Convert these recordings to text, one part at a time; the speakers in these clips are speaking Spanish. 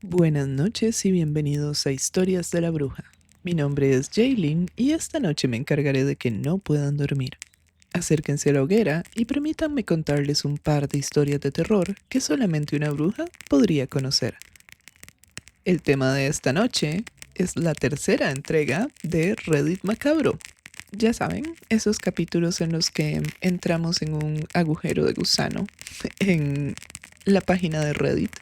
Buenas noches y bienvenidos a Historias de la Bruja. Mi nombre es Jaylin y esta noche me encargaré de que no puedan dormir. Acérquense a la hoguera y permítanme contarles un par de historias de terror que solamente una bruja podría conocer. El tema de esta noche es la tercera entrega de Reddit Macabro. Ya saben, esos capítulos en los que entramos en un agujero de gusano en la página de Reddit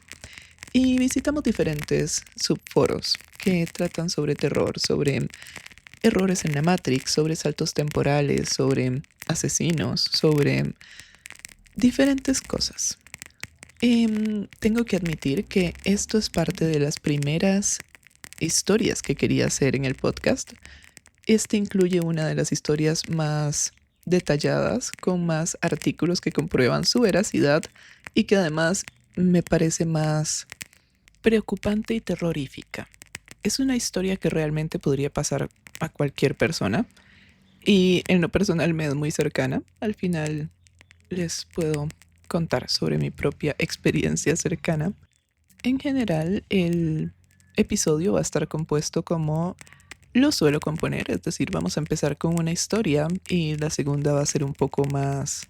y visitamos diferentes subforos que tratan sobre terror, sobre errores en la Matrix, sobre saltos temporales, sobre asesinos, sobre diferentes cosas. Tengo que admitir que esto es parte de las primeras historias que quería hacer en el podcast. Este incluye una de las historias más detalladas, con más artículos que comprueban su veracidad y que además me parece más preocupante y terrorífica. Es una historia que realmente podría pasar a cualquier persona y en lo personal me es muy cercana. Al final les puedo contar sobre mi propia experiencia cercana. En general, el episodio va a estar compuesto como lo suelo componer, es decir, vamos a empezar con una historia y la segunda va a ser un poco más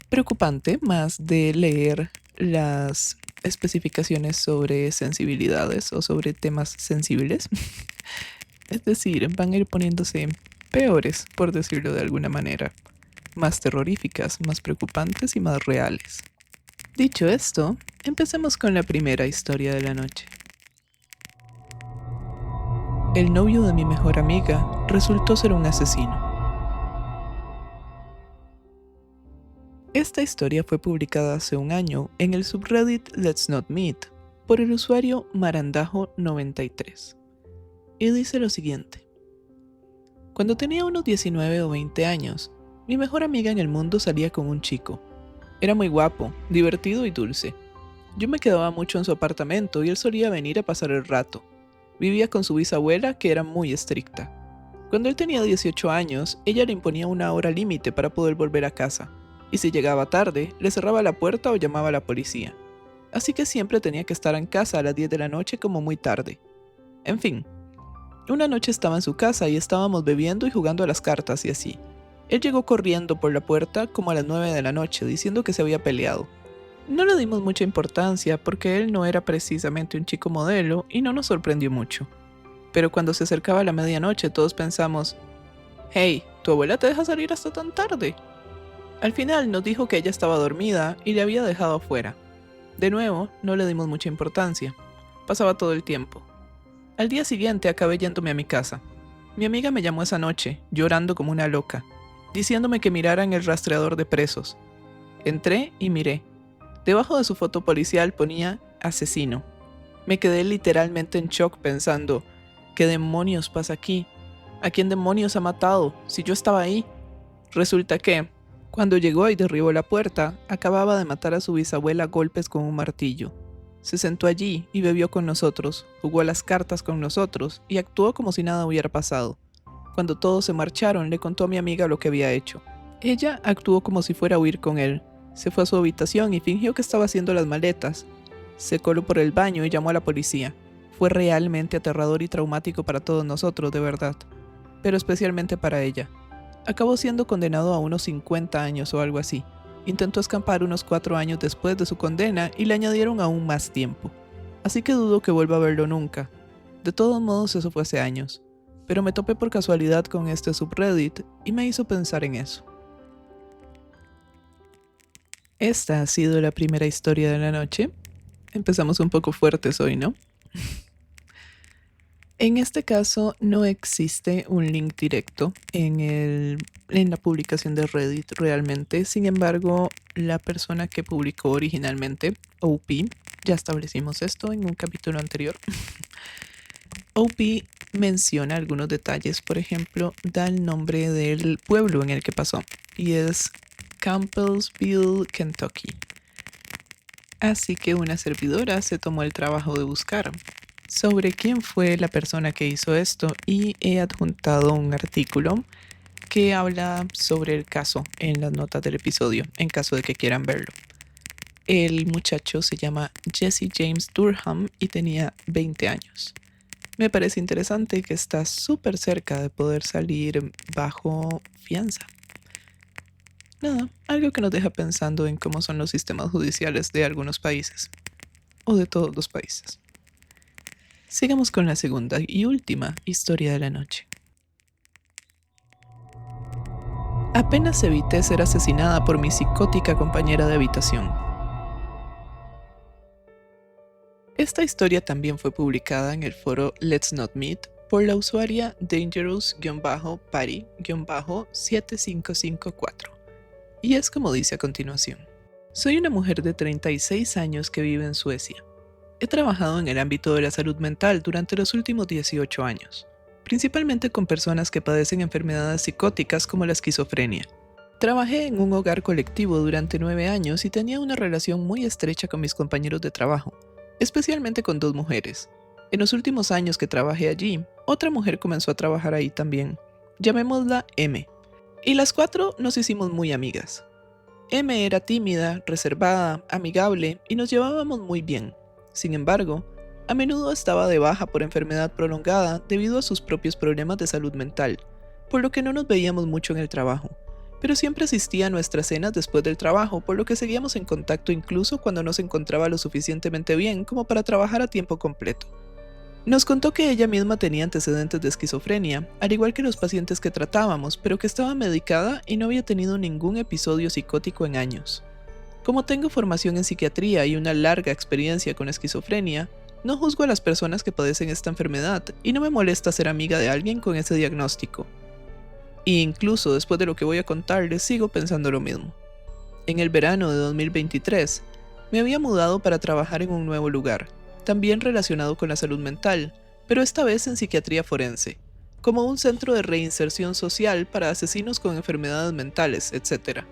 preocupante, más de leer las especificaciones sobre sensibilidades o sobre temas sensibles. Es decir, van a ir poniéndose peores, por decirlo de alguna manera, más terroríficas, más preocupantes y más reales. Dicho esto, empecemos con la primera historia de la noche. El novio de mi mejor amiga resultó ser un asesino. Esta historia fue publicada hace un año en el subreddit Let's Not Meet por el usuario Marandajo93 y dice lo siguiente. Cuando tenía unos 19 o 20 años, mi mejor amiga en el mundo salía con un chico. Era muy guapo, divertido y dulce. Yo me quedaba mucho en su apartamento y él solía venir a pasar el rato. Vivía con su bisabuela, que era muy estricta. Cuando él tenía 18 años, ella le imponía una hora límite para poder volver a casa, y si llegaba tarde, le cerraba la puerta o llamaba a la policía. Así que siempre tenía que estar en casa a las 10 de la noche como muy tarde. En fin, una noche estaba en su casa y estábamos bebiendo y jugando a las cartas y así. Él llegó corriendo por la puerta como a las 9 de la noche diciendo que se había peleado. No le dimos mucha importancia porque él no era precisamente un chico modelo y no nos sorprendió mucho. Pero cuando se acercaba la medianoche todos pensamos, «Hey, ¿tu abuela te deja salir hasta tan tarde?» Al final nos dijo que ella estaba dormida y le había dejado afuera. De nuevo, no le dimos mucha importancia. Pasaba todo el tiempo. Al día siguiente acabé yéndome a mi casa. Mi amiga me llamó esa noche, llorando como una loca, diciéndome que mirara en el rastreador de presos. Entré y miré. Debajo de su foto policial ponía asesino. Me quedé literalmente en shock pensando, ¿qué demonios pasa aquí? ¿A quién demonios ha matado? Si yo estaba ahí. Resulta que, cuando llegó y derribó la puerta, acababa de matar a su bisabuela a golpes con un martillo. Se sentó allí y bebió con nosotros, jugó a las cartas con nosotros y actuó como si nada hubiera pasado. Cuando todos se marcharon, le contó a mi amiga lo que había hecho. Ella actuó como si fuera a huir con él. Se fue a su habitación y fingió que estaba haciendo las maletas. Se coló por el baño y llamó a la policía. Fue realmente aterrador y traumático para todos nosotros, de verdad. Pero especialmente para ella. Acabó siendo condenado a unos 50 años o algo así. Intentó escapar unos 4 años después de su condena y le añadieron aún más tiempo. Así que dudo que vuelva a verlo nunca. De todos modos, eso fue hace años. Pero me topé por casualidad con este subreddit y me hizo pensar en eso. Esta ha sido la primera historia de la noche. Empezamos un poco fuertes hoy, ¿no? En este caso no existe un link directo en la publicación de Reddit realmente. Sin embargo, la persona que publicó originalmente, OP, ya establecimos esto en un capítulo anterior. OP menciona algunos detalles, por ejemplo, da el nombre del pueblo en el que pasó y es Campbellsville, Kentucky. Así que una servidora se tomó el trabajo de buscar sobre quién fue la persona que hizo esto y he adjuntado un artículo que habla sobre el caso en las notas del episodio, en caso de que quieran verlo. El muchacho se llama Jesse James Durham y tenía 20 años. Me parece interesante que está súper cerca de poder salir bajo fianza. Nada, algo que nos deja pensando en cómo son los sistemas judiciales de algunos países, o de todos los países. Sigamos con la segunda y última historia de la noche. Apenas evité ser asesinada por mi psicótica compañera de habitación. Esta historia también fue publicada en el foro Let's Not Meet por la usuaria Dangerous-Party-7554. Y es como dice a continuación. Soy una mujer de 36 años que vive en Suecia. He trabajado en el ámbito de la salud mental durante los últimos 18 años, principalmente con personas que padecen enfermedades psicóticas como la esquizofrenia. Trabajé en un hogar colectivo durante 9 años y tenía una relación muy estrecha con mis compañeros de trabajo, especialmente con 2 mujeres. En los últimos años que trabajé allí, otra mujer comenzó a trabajar ahí también. Llamémosla M. Y las 4 nos hicimos muy amigas. M era tímida, reservada, amigable y nos llevábamos muy bien. Sin embargo, a menudo estaba de baja por enfermedad prolongada debido a sus propios problemas de salud mental, por lo que no nos veíamos mucho en el trabajo, pero siempre asistía a nuestras cenas después del trabajo, por lo que seguíamos en contacto incluso cuando no se encontraba lo suficientemente bien como para trabajar a tiempo completo. Nos contó que ella misma tenía antecedentes de esquizofrenia, al igual que los pacientes que tratábamos, pero que estaba medicada y no había tenido ningún episodio psicótico en años. Como tengo formación en psiquiatría y una larga experiencia con esquizofrenia, no juzgo a las personas que padecen esta enfermedad y no me molesta ser amiga de alguien con ese diagnóstico. E incluso después de lo que voy a contarles sigo pensando lo mismo. En el verano de 2023, me había mudado para trabajar en un nuevo lugar, también relacionado con la salud mental, pero esta vez en psiquiatría forense, como un centro de reinserción social para asesinos con enfermedades mentales, etc.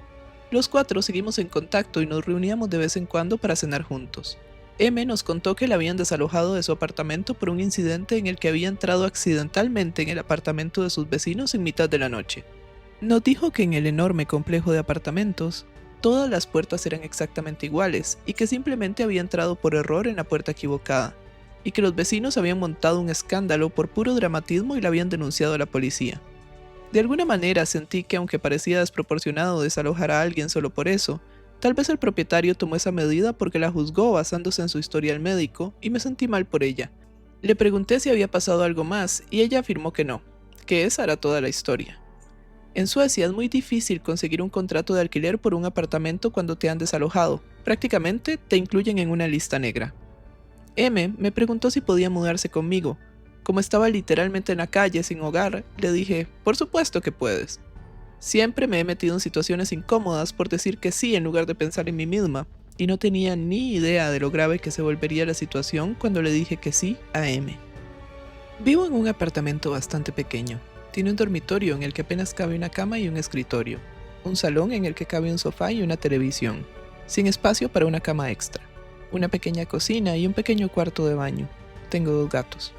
Los 4 seguimos en contacto y nos reuníamos de vez en cuando para cenar juntos. M nos contó que la habían desalojado de su apartamento por un incidente en el que había entrado accidentalmente en el apartamento de sus vecinos en mitad de la noche. Nos dijo que en el enorme complejo de apartamentos, todas las puertas eran exactamente iguales y que simplemente había entrado por error en la puerta equivocada, y que los vecinos habían montado un escándalo por puro dramatismo y la habían denunciado a la policía. De alguna manera sentí que aunque parecía desproporcionado desalojar a alguien solo por eso, tal vez el propietario tomó esa medida porque la juzgó basándose en su historial médico y me sentí mal por ella. Le pregunté si había pasado algo más y ella afirmó que no, que esa era toda la historia. En Suecia es muy difícil conseguir un contrato de alquiler por un apartamento cuando te han desalojado, prácticamente te incluyen en una lista negra. M me preguntó si podía mudarse conmigo. Como estaba literalmente en la calle sin hogar, le dije, por supuesto que puedes. Siempre me he metido en situaciones incómodas por decir que sí en lugar de pensar en mí misma, y no tenía ni idea de lo grave que se volvería la situación cuando le dije que sí a M. Vivo en un apartamento bastante pequeño. Tiene un dormitorio en el que apenas cabe una cama y un escritorio, un salón en el que cabe un sofá y una televisión, sin espacio para una cama extra, una pequeña cocina y un pequeño cuarto de baño. Tengo 2 gatos.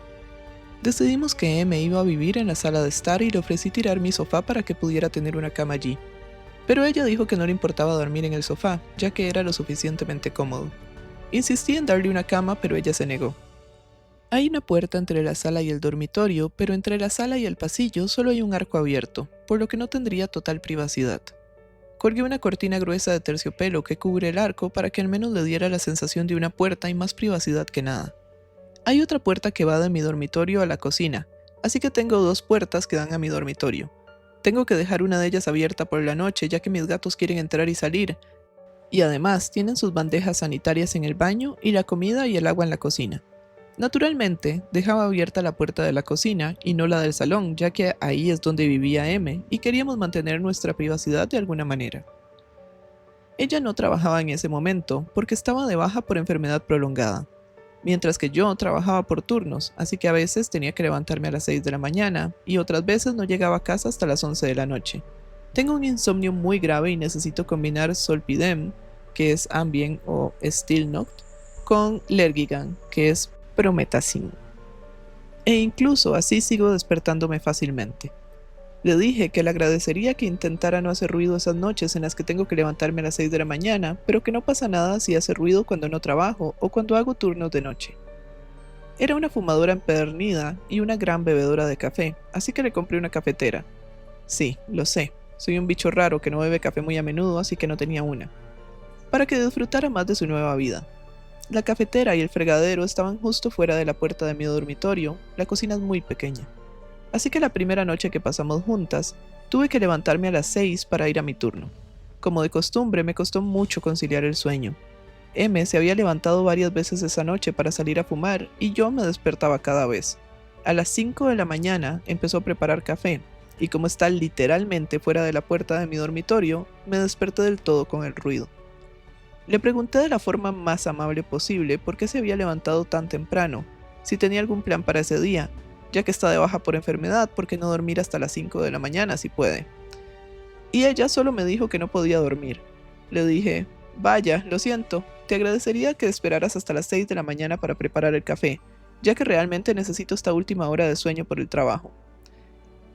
Decidimos que M iba a vivir en la sala de estar y le ofrecí tirar mi sofá para que pudiera tener una cama allí. Pero ella dijo que no le importaba dormir en el sofá, ya que era lo suficientemente cómodo. Insistí en darle una cama, pero ella se negó. Hay una puerta entre la sala y el dormitorio, pero entre la sala y el pasillo solo hay un arco abierto, por lo que no tendría total privacidad. Colgué una cortina gruesa de terciopelo que cubre el arco para que al menos le diera la sensación de una puerta y más privacidad que nada. Hay otra puerta que va de mi dormitorio a la cocina, así que tengo 2 puertas que dan a mi dormitorio. Tengo que dejar una de ellas abierta por la noche ya que mis gatos quieren entrar y salir, y además tienen sus bandejas sanitarias en el baño y la comida y el agua en la cocina. Naturalmente, dejaba abierta la puerta de la cocina y no la del salón, ya que ahí es donde vivía M y queríamos mantener nuestra privacidad de alguna manera. Ella no trabajaba en ese momento porque estaba de baja por enfermedad prolongada, mientras que yo trabajaba por turnos, así que a veces tenía que levantarme a las 6 de la mañana y otras veces no llegaba a casa hasta las 11 de la noche. Tengo un insomnio muy grave y necesito combinar Zolpidem, que es Ambien o Stilnoct, con Lergigan, que es Promethazine. E incluso así sigo despertándome fácilmente. Le dije que le agradecería que intentara no hacer ruido esas noches en las que tengo que levantarme a las 6 de la mañana, pero que no pasa nada si hace ruido cuando no trabajo o cuando hago turnos de noche. Era una fumadora empedernida y una gran bebedora de café, así que le compré una cafetera. Sí, lo sé, soy un bicho raro que no bebe café muy a menudo, así que no tenía una. Para que disfrutara más de su nueva vida. La cafetera y el fregadero estaban justo fuera de la puerta de mi dormitorio, la cocina es muy pequeña. Así que la primera noche que pasamos juntas, tuve que levantarme a las 6 para ir a mi turno. Como de costumbre, me costó mucho conciliar el sueño. M se había levantado varias veces esa noche para salir a fumar y yo me despertaba cada vez. A las 5 de la mañana empezó a preparar café, y como está literalmente fuera de la puerta de mi dormitorio, me desperté del todo con el ruido. Le pregunté de la forma más amable posible por qué se había levantado tan temprano, si tenía algún plan para ese día, ya que está de baja por enfermedad, ¿por qué no dormir hasta las 5 de la mañana si puede? Y ella solo me dijo que no podía dormir. Le dije, vaya, lo siento, te agradecería que esperaras hasta las 6 de la mañana para preparar el café, ya que realmente necesito esta última hora de sueño por el trabajo.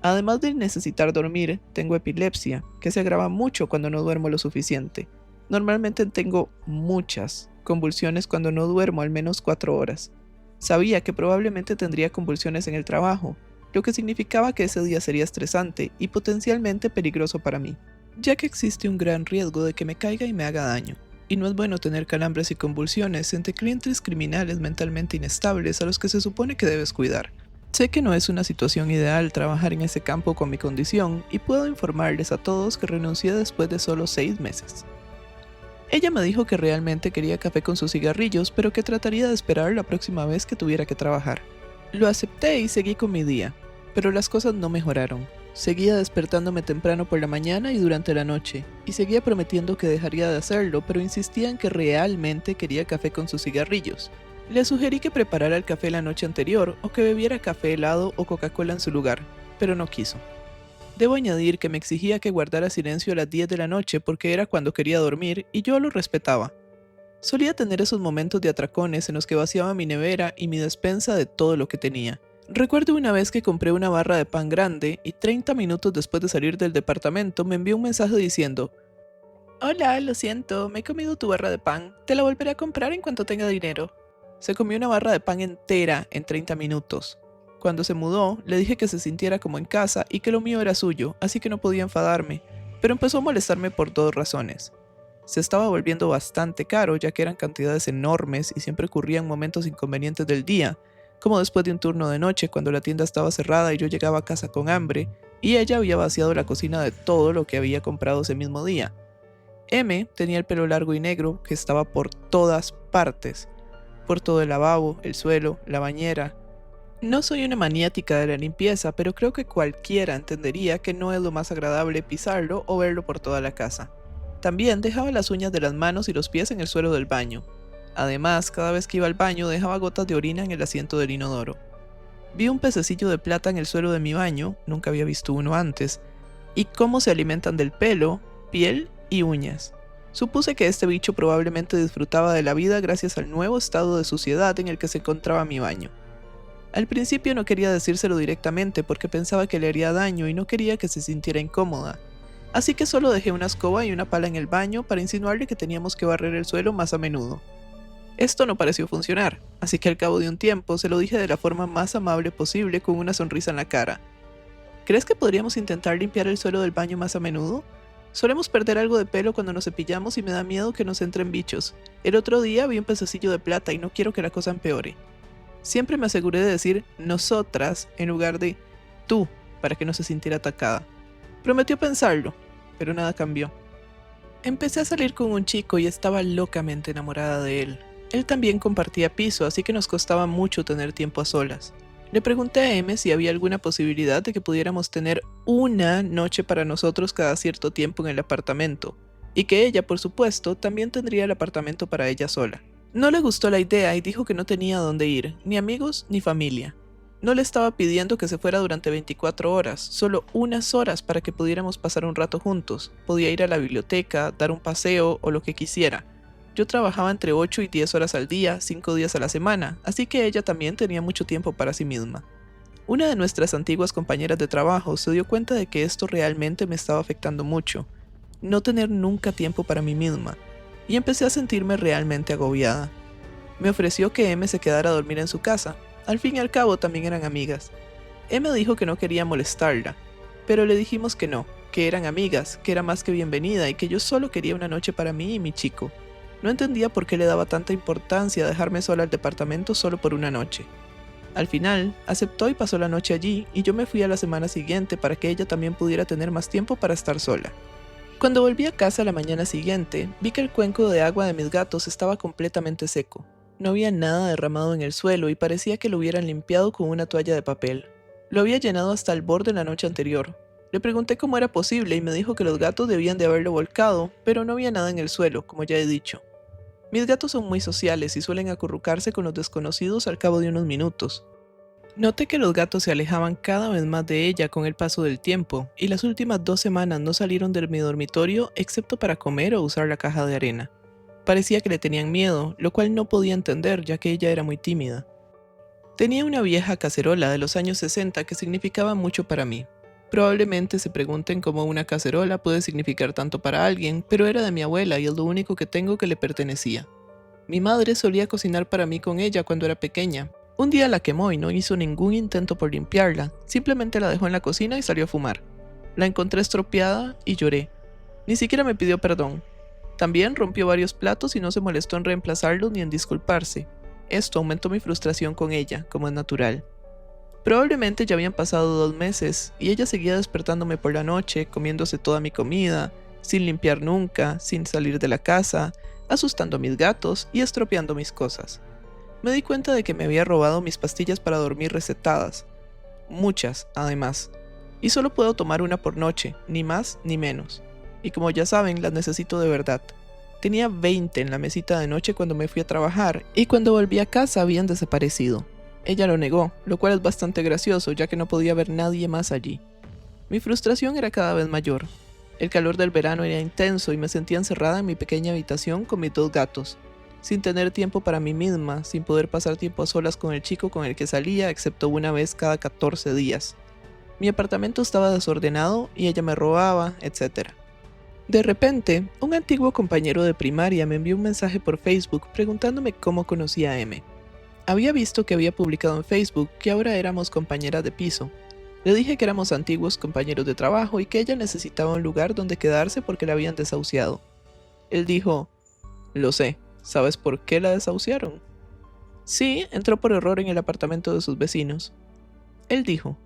Además de necesitar dormir, tengo epilepsia, que se agrava mucho cuando no duermo lo suficiente. Normalmente tengo muchas convulsiones cuando no duermo al menos 4 horas. Sabía que probablemente tendría convulsiones en el trabajo, lo que significaba que ese día sería estresante y potencialmente peligroso para mí, ya que existe un gran riesgo de que me caiga y me haga daño. Y no es bueno tener calambres y convulsiones entre clientes criminales mentalmente inestables a los que se supone que debes cuidar. Sé que no es una situación ideal trabajar en ese campo con mi condición y puedo informarles a todos que renuncié después de solo 6 meses. Ella me dijo que realmente quería café con sus cigarrillos, pero que trataría de esperar la próxima vez que tuviera que trabajar. Lo acepté y seguí con mi día, pero las cosas no mejoraron. Seguía despertándome temprano por la mañana y durante la noche, y seguía prometiendo que dejaría de hacerlo, pero insistía en que realmente quería café con sus cigarrillos. Le sugerí que preparara el café la noche anterior o que bebiera café helado o Coca-Cola en su lugar, pero no quiso. Debo añadir que me exigía que guardara silencio a las 10 de la noche porque era cuando quería dormir y yo lo respetaba. Solía tener esos momentos de atracones en los que vaciaba mi nevera y mi despensa de todo lo que tenía. Recuerdo una vez que compré una barra de pan grande y 30 minutos después de salir del departamento me envió un mensaje diciendo: Hola, lo siento, me he comido tu barra de pan, te la volveré a comprar en cuanto tenga dinero. Se comió una barra de pan entera en 30 minutos. Cuando se mudó, le dije que se sintiera como en casa y que lo mío era suyo, así que no podía enfadarme, pero empezó a molestarme por 2 razones. Se estaba volviendo bastante caro, ya que eran cantidades enormes y siempre ocurrían momentos inconvenientes del día, como después de un turno de noche cuando la tienda estaba cerrada y yo llegaba a casa con hambre, y ella había vaciado la cocina de todo lo que había comprado ese mismo día. M tenía el pelo largo y negro que estaba por todas partes, por todo el lavabo, el suelo, la bañera. No soy una maniática de la limpieza, pero creo que cualquiera entendería que no es lo más agradable pisarlo o verlo por toda la casa. También dejaba las uñas de las manos y los pies en el suelo del baño. Además, cada vez que iba al baño dejaba gotas de orina en el asiento del inodoro. Vi un pececillo de plata en el suelo de mi baño, nunca había visto uno antes, y cómo se alimentan del pelo, piel y uñas. Supuse que este bicho probablemente disfrutaba de la vida gracias al nuevo estado de suciedad en el que se encontraba mi baño. Al principio no quería decírselo directamente porque pensaba que le haría daño y no quería que se sintiera incómoda. Así que solo dejé una escoba y una pala en el baño para insinuarle que teníamos que barrer el suelo más a menudo. Esto no pareció funcionar, así que al cabo de un tiempo se lo dije de la forma más amable posible con una sonrisa en la cara. ¿Crees que podríamos intentar limpiar el suelo del baño más a menudo? Solemos perder algo de pelo cuando nos cepillamos y me da miedo que nos entren bichos. El otro día vi un pececillo de plata y no quiero que la cosa empeore. Siempre me aseguré de decir nosotras en lugar de tú para que no se sintiera atacada. Prometió pensarlo, pero nada cambió. Empecé a salir con un chico y estaba locamente enamorada de él. Él también compartía piso, así que nos costaba mucho tener tiempo a solas. Le pregunté a M si había alguna posibilidad de que pudiéramos tener una noche para nosotros cada cierto tiempo en el apartamento, y que ella, por supuesto, también tendría el apartamento para ella sola. No le gustó la idea y dijo que no tenía a dónde ir, ni amigos ni familia. No le estaba pidiendo que se fuera durante 24 horas, solo unas horas para que pudiéramos pasar un rato juntos. Podía ir a la biblioteca, dar un paseo o lo que quisiera. Yo trabajaba entre 8 y 10 horas al día, 5 días a la semana, así que ella también tenía mucho tiempo para sí misma. Una de nuestras antiguas compañeras de trabajo se dio cuenta de que esto realmente me estaba afectando mucho, no tener nunca tiempo para mí misma, y empecé a sentirme realmente agobiada. Me ofreció que M se quedara a dormir en su casa, al fin y al cabo también eran amigas. M dijo que no quería molestarla, pero le dijimos que no, que eran amigas, que era más que bienvenida y que yo solo quería una noche para mí y mi chico. No entendía por qué le daba tanta importancia a dejarme sola al departamento solo por una noche. Al final, aceptó y pasó la noche allí y yo me fui a la semana siguiente para que ella también pudiera tener más tiempo para estar sola. Cuando volví a casa la mañana siguiente, vi que el cuenco de agua de mis gatos estaba completamente seco. No había nada derramado en el suelo y parecía que lo hubieran limpiado con una toalla de papel. Lo había llenado hasta el borde la noche anterior. Le pregunté cómo era posible y me dijo que los gatos debían de haberlo volcado, pero no había nada en el suelo, como ya he dicho. Mis gatos son muy sociales y suelen acurrucarse con los desconocidos al cabo de unos minutos. Noté que los gatos se alejaban cada vez más de ella con el paso del tiempo, y las últimas 2 semanas no salieron de mi dormitorio excepto para comer o usar la caja de arena. Parecía que le tenían miedo, lo cual no podía entender ya que ella era muy tímida. Tenía una vieja cacerola de los años 60 que significaba mucho para mí. Probablemente se pregunten cómo una cacerola puede significar tanto para alguien, pero era de mi abuela y es lo único que tengo que le pertenecía. Mi madre solía cocinar para mí con ella cuando era pequeña. Un día la quemó y no hizo ningún intento por limpiarla, simplemente la dejó en la cocina y salió a fumar. La encontré estropeada y lloré. Ni siquiera me pidió perdón. También rompió varios platos y no se molestó en reemplazarlos ni en disculparse. Esto aumentó mi frustración con ella, como es natural. Probablemente ya habían pasado 2 meses y ella seguía despertándome por la noche, comiéndose toda mi comida, sin limpiar nunca, sin salir de la casa, asustando a mis gatos y estropeando mis cosas. Me di cuenta de que me había robado mis pastillas para dormir recetadas. Muchas, además. Y solo puedo tomar una por noche, ni más ni menos. Y como ya saben, las necesito de verdad. Tenía 20 en la mesita de noche cuando me fui a trabajar y cuando volví a casa habían desaparecido. Ella lo negó, lo cual es bastante gracioso ya que no podía ver nadie más allí. Mi frustración era cada vez mayor. El calor del verano era intenso y me sentía encerrada en mi pequeña habitación con mis 2 gatos, sin tener tiempo para mí misma, sin poder pasar tiempo a solas con el chico con el que salía, excepto una vez cada 14 días. Mi apartamento estaba desordenado y ella me robaba, etc. De repente, un antiguo compañero de primaria me envió un mensaje por Facebook preguntándome cómo conocía a M. Había visto que había publicado en Facebook que ahora éramos compañeras de piso. Le dije que éramos antiguos compañeros de trabajo y que ella necesitaba un lugar donde quedarse porque la habían desahuciado. Él dijo, lo sé, ¿sabes por qué la desahuciaron? Sí, entró por error en el apartamento de sus vecinos. Él dijo,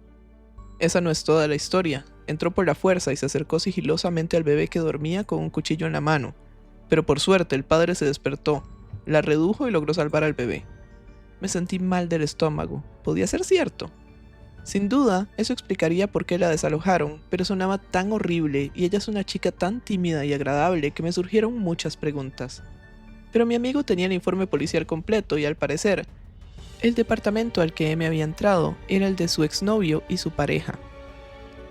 esa no es toda la historia. Entró por la fuerza y se acercó sigilosamente al bebé que dormía con un cuchillo en la mano. Pero por suerte el padre se despertó, la redujo y logró salvar al bebé. Me sentí mal del estómago. ¿Podía ser cierto? Sin duda, eso explicaría por qué la desalojaron, pero sonaba tan horrible y ella es una chica tan tímida y agradable que me surgieron muchas preguntas. Pero mi amigo tenía el informe policial completo y al parecer, el departamento al que M había entrado era el de su exnovio y su pareja.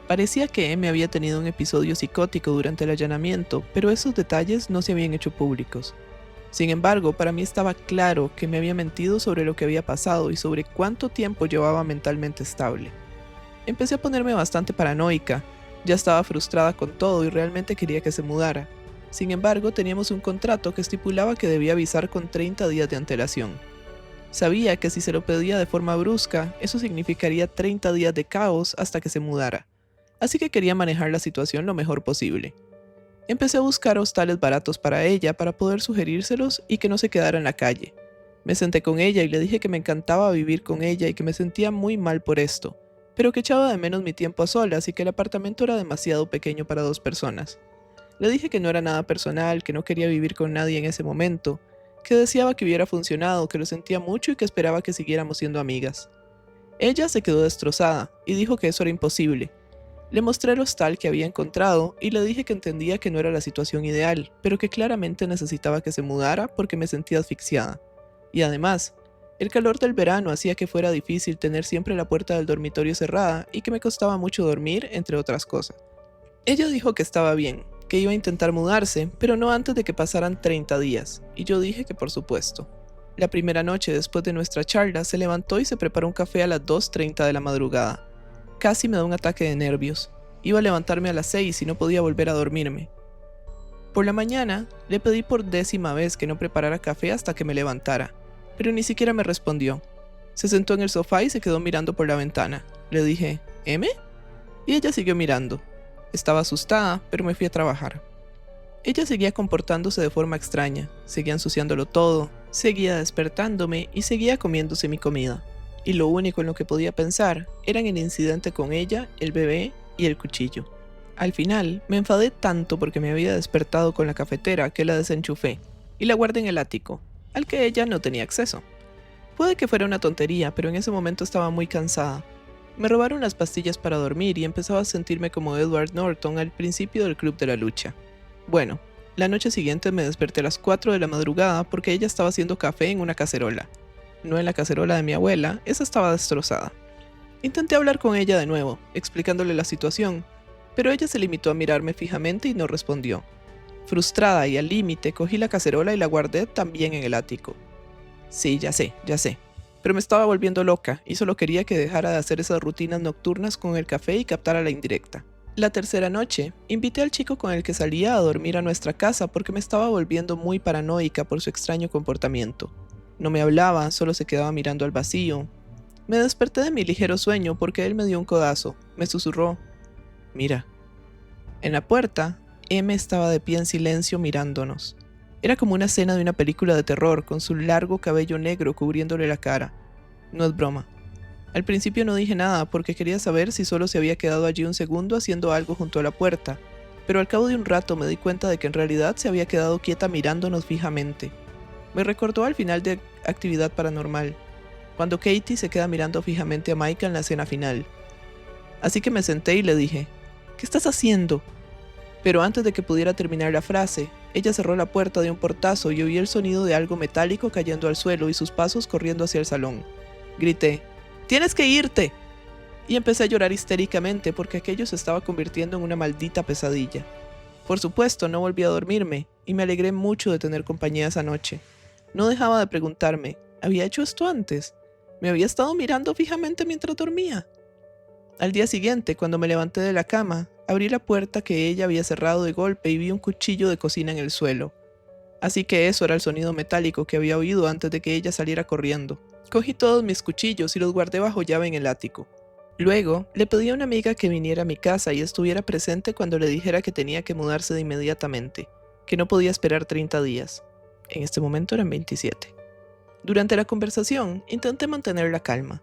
Parecía que M había tenido un episodio psicótico durante el allanamiento, pero esos detalles no se habían hecho públicos. Sin embargo, para mí estaba claro que me había mentido sobre lo que había pasado y sobre cuánto tiempo llevaba mentalmente estable. Empecé a ponerme bastante paranoica, ya estaba frustrada con todo y realmente quería que se mudara. Sin embargo, teníamos un contrato que estipulaba que debía avisar con 30 días de antelación. Sabía que si se lo pedía de forma brusca, eso significaría 30 días de caos hasta que se mudara, así que quería manejar la situación lo mejor posible. Empecé a buscar hostales baratos para ella para poder sugerírselos y que no se quedara en la calle. Me senté con ella y le dije que me encantaba vivir con ella y que me sentía muy mal por esto, pero que echaba de menos mi tiempo a solas y que el apartamento era demasiado pequeño para 2 personas. Le dije que no era nada personal, que no quería vivir con nadie en ese momento, que deseaba que hubiera funcionado, que lo sentía mucho y que esperaba que siguiéramos siendo amigas. Ella se quedó destrozada y dijo que eso era imposible. Le mostré el hostal que había encontrado y le dije que entendía que no era la situación ideal, pero que claramente necesitaba que se mudara porque me sentía asfixiada. Y además, el calor del verano hacía que fuera difícil tener siempre la puerta del dormitorio cerrada y que me costaba mucho dormir, entre otras cosas. Ella dijo que estaba bien, que iba a intentar mudarse, pero no antes de que pasaran 30 días, y yo dije que por supuesto. La primera noche después de nuestra charla se levantó y se preparó un café a las 2:30 de la madrugada. Casi me da un ataque de nervios. Iba a levantarme a las 6 y no podía volver a dormirme. Por la mañana le pedí por 10ª vez que no preparara café hasta que me levantara, pero ni siquiera me respondió. Se sentó en el sofá y se quedó mirando por la ventana. Le dije, ¿M? Y ella siguió mirando. Estaba asustada, pero me fui a trabajar. Ella seguía comportándose de forma extraña, seguía ensuciándolo todo, seguía despertándome y seguía comiéndose mi comida. Y lo único en lo que podía pensar era en el incidente con ella, el bebé y el cuchillo. Al final, me enfadé tanto porque me había despertado con la cafetera que la desenchufé y la guardé en el ático, al que ella no tenía acceso. Puede que fuera una tontería, pero en ese momento estaba muy cansada. Me robaron las pastillas para dormir y empezaba a sentirme como Edward Norton al principio del Club de la Lucha. Bueno, la noche siguiente me desperté a las 4 de la madrugada porque ella estaba haciendo café en una cacerola. No en la cacerola de mi abuela, esa estaba destrozada. Intenté hablar con ella de nuevo, explicándole la situación, pero ella se limitó a mirarme fijamente y no respondió. Frustrada y al límite, cogí la cacerola y la guardé también en el ático. Sí, ya sé, pero me estaba volviendo loca y solo quería que dejara de hacer esas rutinas nocturnas con el café y captara la indirecta. La tercera noche, invité al chico con el que salía a dormir a nuestra casa porque me estaba volviendo muy paranoica por su extraño comportamiento. No me hablaba, solo se quedaba mirando al vacío. Me desperté de mi ligero sueño porque él me dio un codazo. Me susurró, «Mira». En la puerta, M estaba de pie en silencio mirándonos. Era como una escena de una película de terror con su largo cabello negro cubriéndole la cara. No es broma. Al principio no dije nada porque quería saber si solo se había quedado allí un segundo haciendo algo junto a la puerta, pero al cabo de un rato me di cuenta de que en realidad se había quedado quieta mirándonos fijamente. Me recordó al final de Actividad Paranormal, cuando Katie se queda mirando fijamente a Micah en la escena final. Así que me senté y le dije, «¿Qué estás haciendo?». Pero antes de que pudiera terminar la frase, ella cerró la puerta de un portazo y oí el sonido de algo metálico cayendo al suelo y sus pasos corriendo hacia el salón. Grité, «¡Tienes que irte!». Y empecé a llorar histéricamente porque aquello se estaba convirtiendo en una maldita pesadilla. Por supuesto, no volví a dormirme y me alegré mucho de tener compañía esa noche. No dejaba de preguntarme, ¿había hecho esto antes? ¿Me había estado mirando fijamente mientras dormía? Al día siguiente, cuando me levanté de la cama, abrí la puerta que ella había cerrado de golpe y vi un cuchillo de cocina en el suelo. Así que eso era el sonido metálico que había oído antes de que ella saliera corriendo. Cogí todos mis cuchillos y los guardé bajo llave en el ático. Luego, le pedí a una amiga que viniera a mi casa y estuviera presente cuando le dijera que tenía que mudarse de inmediatamente, que no podía esperar 30 días. En este momento eran 27. Durante la conversación, intenté mantener la calma.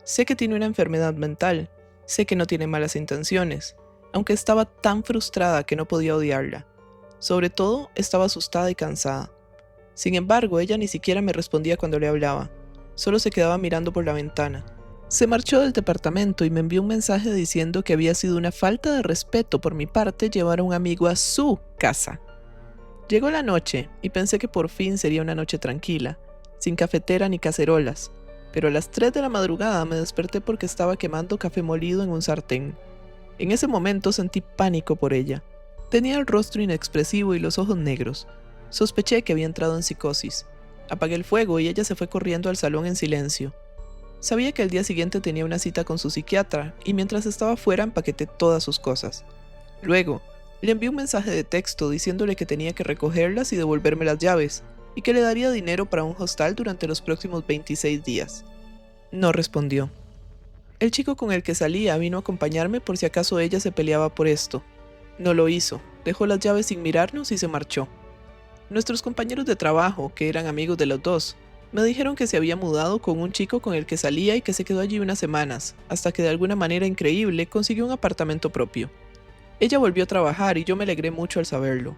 Sé que tiene una enfermedad mental, sé que no tiene malas intenciones, aunque estaba tan frustrada que no podía odiarla. Sobre todo, estaba asustada y cansada. Sin embargo, ella ni siquiera me respondía cuando le hablaba. Solo se quedaba mirando por la ventana. Se marchó del departamento y me envió un mensaje diciendo que había sido una falta de respeto por mi parte llevar a un amigo a su casa. Llegó la noche y pensé que por fin sería una noche tranquila, sin cafetera ni cacerolas, pero a las 3 de la madrugada me desperté porque estaba quemando café molido en un sartén. En ese momento sentí pánico por ella. Tenía el rostro inexpresivo y los ojos negros. Sospeché que había entrado en psicosis. Apagué el fuego y ella se fue corriendo al salón en silencio. Sabía que al día siguiente tenía una cita con su psiquiatra y mientras estaba fuera empaqueté todas sus cosas. Luego, le envié un mensaje de texto diciéndole que tenía que recogerlas y devolverme las llaves, y que le daría dinero para un hostal durante los próximos 26 días. No respondió. El chico con el que salía vino a acompañarme por si acaso ella se peleaba por esto. No lo hizo, dejó las llaves sin mirarnos y se marchó. Nuestros compañeros de trabajo, que eran amigos de los dos, me dijeron que se había mudado con un chico con el que salía y que se quedó allí unas semanas, hasta que de alguna manera increíble consiguió un apartamento propio. Ella volvió a trabajar y yo me alegré mucho al saberlo.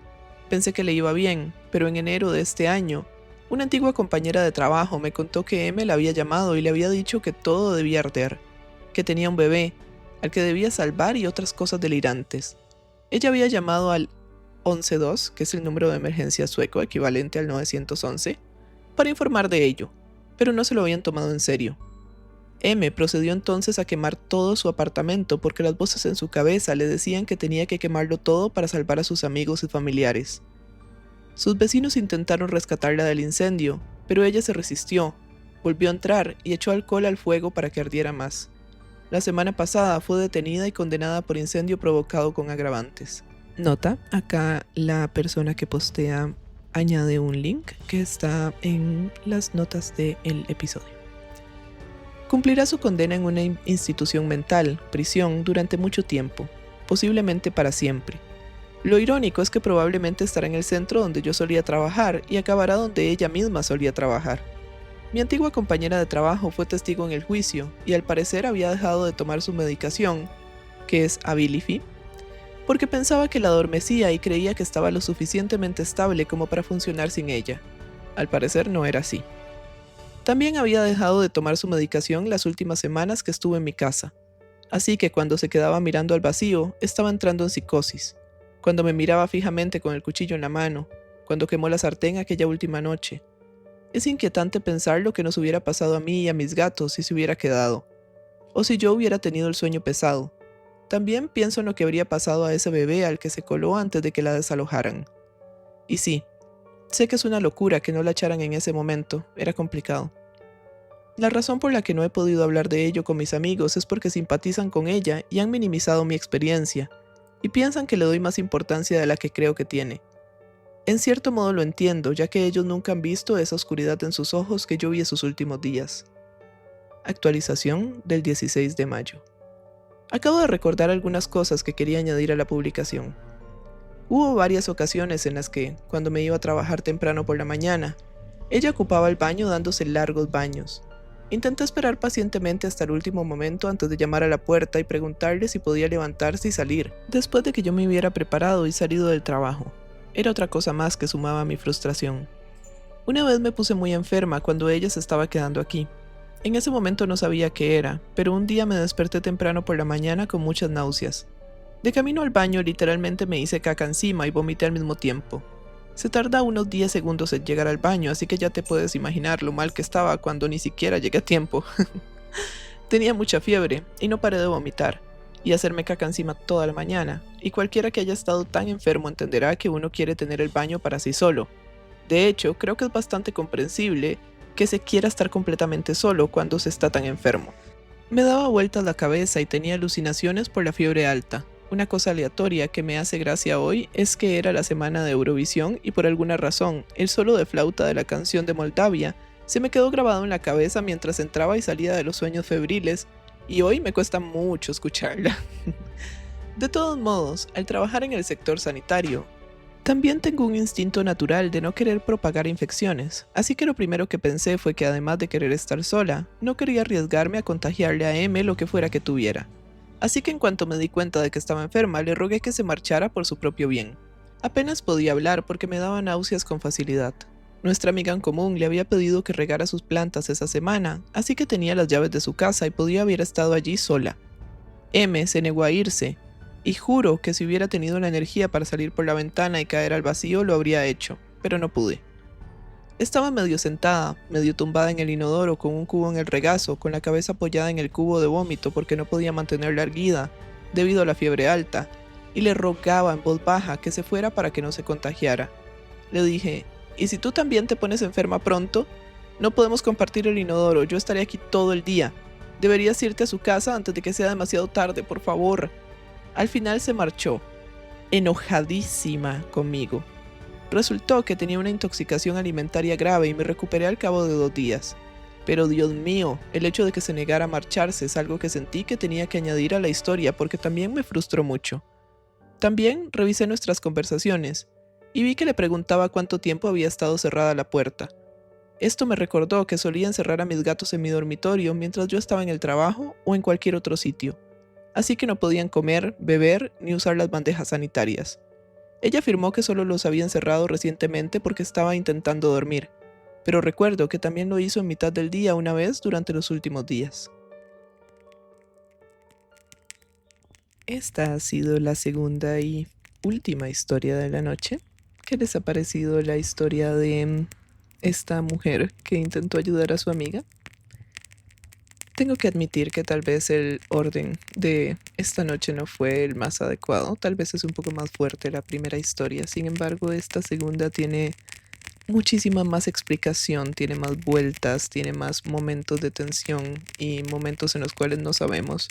Pensé que le iba bien, pero en enero de este año, una antigua compañera de trabajo me contó que M la había llamado y le había dicho que todo debía arder, que tenía un bebé, al que debía salvar y otras cosas delirantes. Ella había llamado al 112, que es el número de emergencia sueco equivalente al 911, para informar de ello, pero no se lo habían tomado en serio. M procedió entonces a quemar todo su apartamento porque las voces en su cabeza le decían que tenía que quemarlo todo para salvar a sus amigos y familiares. Sus vecinos intentaron rescatarla del incendio, pero ella se resistió, volvió a entrar y echó alcohol al fuego para que ardiera más. La semana pasada fue detenida y condenada por incendio provocado con agravantes. Nota, acá la persona que postea añade un link que está en las notas del episodio. Cumplirá su condena en una institución mental, prisión, durante mucho tiempo, posiblemente para siempre. Lo irónico es que probablemente estará en el centro donde yo solía trabajar y acabará donde ella misma solía trabajar. Mi antigua compañera de trabajo fue testigo en el juicio y al parecer había dejado de tomar su medicación, que es Abilify, porque pensaba que la adormecía y creía que estaba lo suficientemente estable como para funcionar sin ella. Al parecer no era así. También había dejado de tomar su medicación las últimas semanas que estuve en mi casa, así que cuando se quedaba mirando al vacío, estaba entrando en psicosis, cuando me miraba fijamente con el cuchillo en la mano, cuando quemó la sartén aquella última noche. Es inquietante pensar lo que nos hubiera pasado a mí y a mis gatos si se hubiera quedado, o si yo hubiera tenido el sueño pesado. También pienso en lo que habría pasado a ese bebé al que se coló antes de que la desalojaran. Y sí, sé que es una locura que no la echaran en ese momento, era complicado. La razón por la que no he podido hablar de ello con mis amigos es porque simpatizan con ella y han minimizado mi experiencia, y piensan que le doy más importancia de la que creo que tiene. En cierto modo lo entiendo, ya que ellos nunca han visto esa oscuridad en sus ojos que yo vi en sus últimos días. Actualización del 16 de mayo. Acabo de recordar algunas cosas que quería añadir a la publicación. Hubo varias ocasiones en las que, cuando me iba a trabajar temprano por la mañana, ella ocupaba el baño dándose largos baños. Intenté esperar pacientemente hasta el último momento antes de llamar a la puerta y preguntarle si podía levantarse y salir, después de que yo me hubiera preparado y salido del trabajo. Era otra cosa más que sumaba a mi frustración. Una vez me puse muy enferma cuando ella se estaba quedando aquí. En ese momento no sabía qué era, pero un día me desperté temprano por la mañana con muchas náuseas. De camino al baño literalmente me hice caca encima y vomité al mismo tiempo. Se tarda unos 10 segundos en llegar al baño, así que ya te puedes imaginar lo mal que estaba cuando ni siquiera llegué a tiempo. Tenía mucha fiebre y no paré de vomitar y hacerme caca encima toda la mañana, y cualquiera que haya estado tan enfermo entenderá que uno quiere tener el baño para sí solo. De hecho, creo que es bastante comprensible que se quiera estar completamente solo cuando se está tan enfermo. Me daba vueltas la cabeza y tenía alucinaciones por la fiebre alta. Una cosa aleatoria que me hace gracia hoy es que era la semana de Eurovisión y por alguna razón, el solo de flauta de la canción de Moldavia se me quedó grabado en la cabeza mientras entraba y salía de los sueños febriles, y hoy me cuesta mucho escucharla. De todos modos, al trabajar en el sector sanitario, también tengo un instinto natural de no querer propagar infecciones, así que lo primero que pensé fue que además de querer estar sola, no quería arriesgarme a contagiarle a M lo que fuera que tuviera. Así que en cuanto me di cuenta de que estaba enferma, le rogué que se marchara por su propio bien. Apenas podía hablar porque me daba náuseas con facilidad. Nuestra amiga en común le había pedido que regara sus plantas esa semana, así que tenía las llaves de su casa y podía haber estado allí sola. M se negó a irse, y juro que si hubiera tenido la energía para salir por la ventana y caer al vacío lo habría hecho, pero no pude. Estaba medio sentada, medio tumbada en el inodoro con un cubo en el regazo, con la cabeza apoyada en el cubo de vómito porque no podía mantenerla erguida, debido a la fiebre alta, y le rogaba en voz baja que se fuera para que no se contagiara. Le dije, ¿y si tú también te pones enferma pronto? No podemos compartir el inodoro, yo estaré aquí todo el día. Deberías irte a su casa antes de que sea demasiado tarde, por favor. Al final se marchó, enojadísima conmigo. Resultó que tenía una intoxicación alimentaria grave y me recuperé al cabo de 2 días. Pero Dios mío, el hecho de que se negara a marcharse es algo que sentí que tenía que añadir a la historia porque también me frustró mucho. También revisé nuestras conversaciones y vi que le preguntaba cuánto tiempo había estado cerrada la puerta. Esto me recordó que solía encerrar a mis gatos en mi dormitorio mientras yo estaba en el trabajo o en cualquier otro sitio, así que no podían comer, beber ni usar las bandejas sanitarias. Ella afirmó que solo los había encerrado recientemente porque estaba intentando dormir, pero recuerdo que también lo hizo en mitad del día una vez durante los últimos días. Esta ha sido la segunda y última historia de la noche. ¿Qué les ha parecido la historia de esta mujer que intentó ayudar a su amiga? Tengo que admitir que tal vez el orden de esta noche no fue el más adecuado, tal vez es un poco más fuerte la primera historia, sin embargo esta segunda tiene muchísima más explicación, tiene más vueltas, tiene más momentos de tensión y momentos en los cuales no sabemos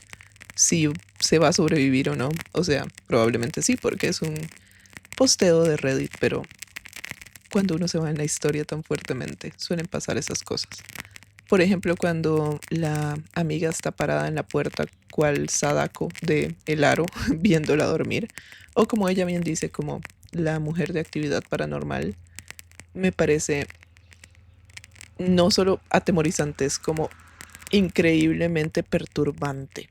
si se va a sobrevivir o no. O sea, probablemente sí, porque es un posteo de Reddit, pero cuando uno se va en la historia tan fuertemente, suelen pasar esas cosas. Por ejemplo, cuando la amiga está parada en la puerta, cual Sadako de El Aro, viéndola dormir, o como ella bien dice, como la mujer de actividad paranormal, me parece no solo atemorizante, es como increíblemente perturbante.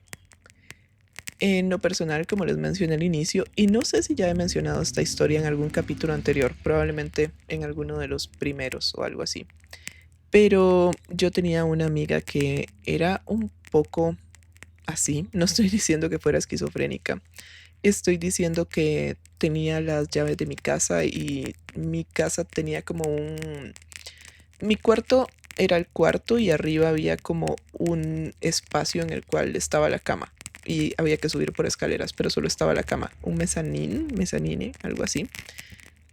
En lo personal, como les mencioné al inicio, y no sé si ya he mencionado esta historia en algún capítulo anterior, probablemente en alguno de los primeros o algo así. Pero yo tenía una amiga que era un poco así. No estoy diciendo que fuera esquizofrénica. Estoy diciendo que tenía las llaves de mi casa y mi casa tenía como un... Mi cuarto era el cuarto y arriba había como un espacio en el cual estaba la cama y había que subir por escaleras, pero solo estaba la cama, un mezanine, algo así.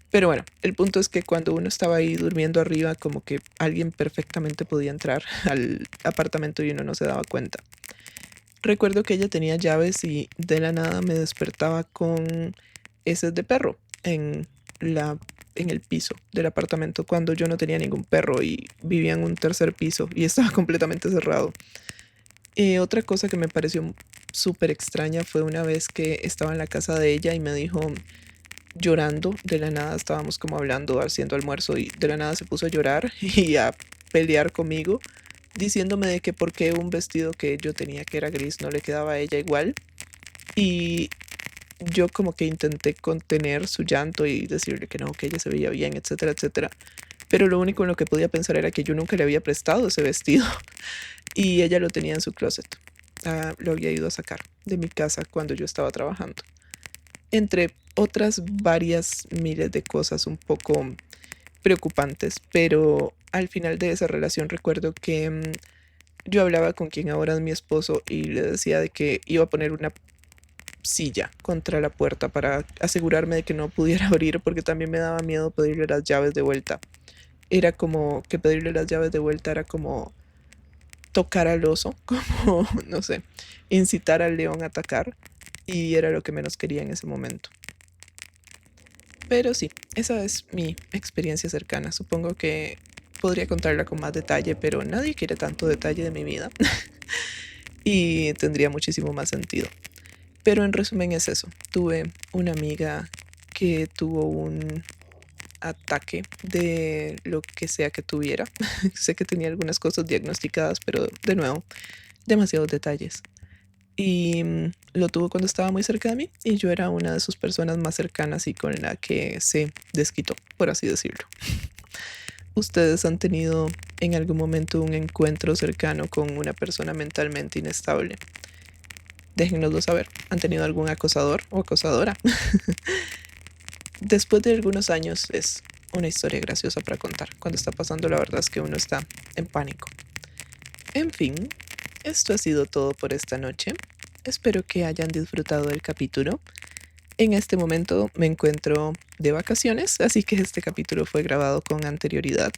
Pero bueno, el punto es que cuando uno estaba ahí durmiendo arriba, como que alguien perfectamente podía entrar al apartamento y uno no se daba cuenta. Recuerdo que ella tenía llaves y de la nada me despertaba con heces de perro en la en el piso del apartamento cuando yo no tenía ningún perro y vivía en un tercer piso y estaba completamente cerrado. Otra cosa que me pareció súper extraña fue una vez que estaba en la casa de ella y me dijo, llorando de la nada, estábamos como hablando, haciendo almuerzo y de la nada se puso a llorar y a pelear conmigo, diciéndome de que por qué un vestido que yo tenía que era gris no le quedaba a ella igual. Y yo como que intenté contener su llanto y decirle que no, que ella se veía bien, etcétera, etcétera. Pero lo único en lo que podía pensar era que yo nunca le había prestado ese vestido y ella lo tenía en su closet. Lo había ido a sacar de mi casa cuando yo estaba trabajando. Entre otras varias miles de cosas un poco preocupantes, pero al final de esa relación recuerdo que yo hablaba con quien ahora es mi esposo y le decía de que iba a poner una silla contra la puerta para asegurarme de que no pudiera abrir porque también me daba miedo pedirle las llaves de vuelta. Era como que pedirle las llaves de vuelta era como tocar al oso, como, no sé, incitar al león a atacar y era lo que menos quería en ese momento. Pero sí, esa es mi experiencia cercana. Supongo que podría contarla con más detalle, pero nadie quiere tanto detalle de mi vida y tendría muchísimo más sentido. Pero en resumen es eso. Tuve una amiga que tuvo un ataque de lo que sea que tuviera. Sé que tenía algunas cosas diagnosticadas, pero de nuevo, demasiados detalles. Y lo tuvo cuando estaba muy cerca de mí y yo era una de sus personas más cercanas y con la que se desquitó, por así decirlo. ¿Ustedes han tenido en algún momento un encuentro cercano con una persona mentalmente inestable? Déjennoslo saber. ¿Han tenido algún acosador o acosadora? Después de algunos años es una historia graciosa para contar. Cuando está pasando la verdad es que uno está en pánico. En fin, esto ha sido todo por esta noche. Espero que hayan disfrutado del capítulo. En este momento me encuentro de vacaciones, así que este capítulo fue grabado con anterioridad.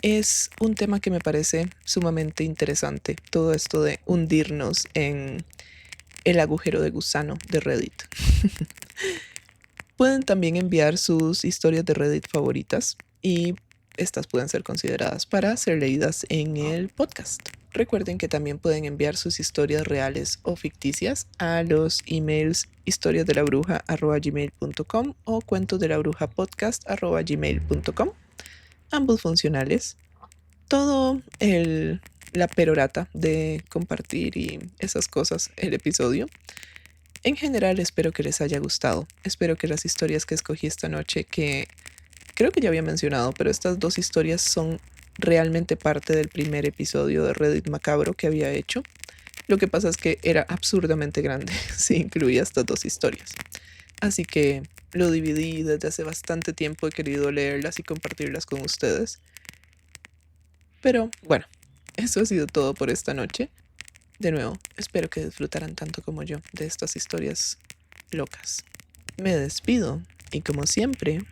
Es un tema que me parece sumamente interesante, todo esto de hundirnos en el agujero de gusano de Reddit. Pueden también enviar sus historias de Reddit favoritas y estas pueden ser consideradas para ser leídas en el podcast. Recuerden que también pueden enviar sus historias reales o ficticias a los emails historiasdelabruja@gmail.com o cuentosdelabrujapodcast@gmail.com, ambos funcionales. Todo la perorata de compartir y esas cosas, el episodio. En general espero que les haya gustado. Espero que las historias que escogí esta noche, que creo que ya había mencionado, pero estas dos historias son realmente parte del primer episodio de Reddit Macabro que había hecho. Lo que pasa es que era absurdamente grande si incluía estas dos historias. Así que lo dividí desde hace bastante tiempo. He querido leerlas y compartirlas con ustedes. Pero bueno, eso ha sido todo por esta noche. De nuevo, espero que disfrutaran tanto como yo de estas historias locas. Me despido y como siempre,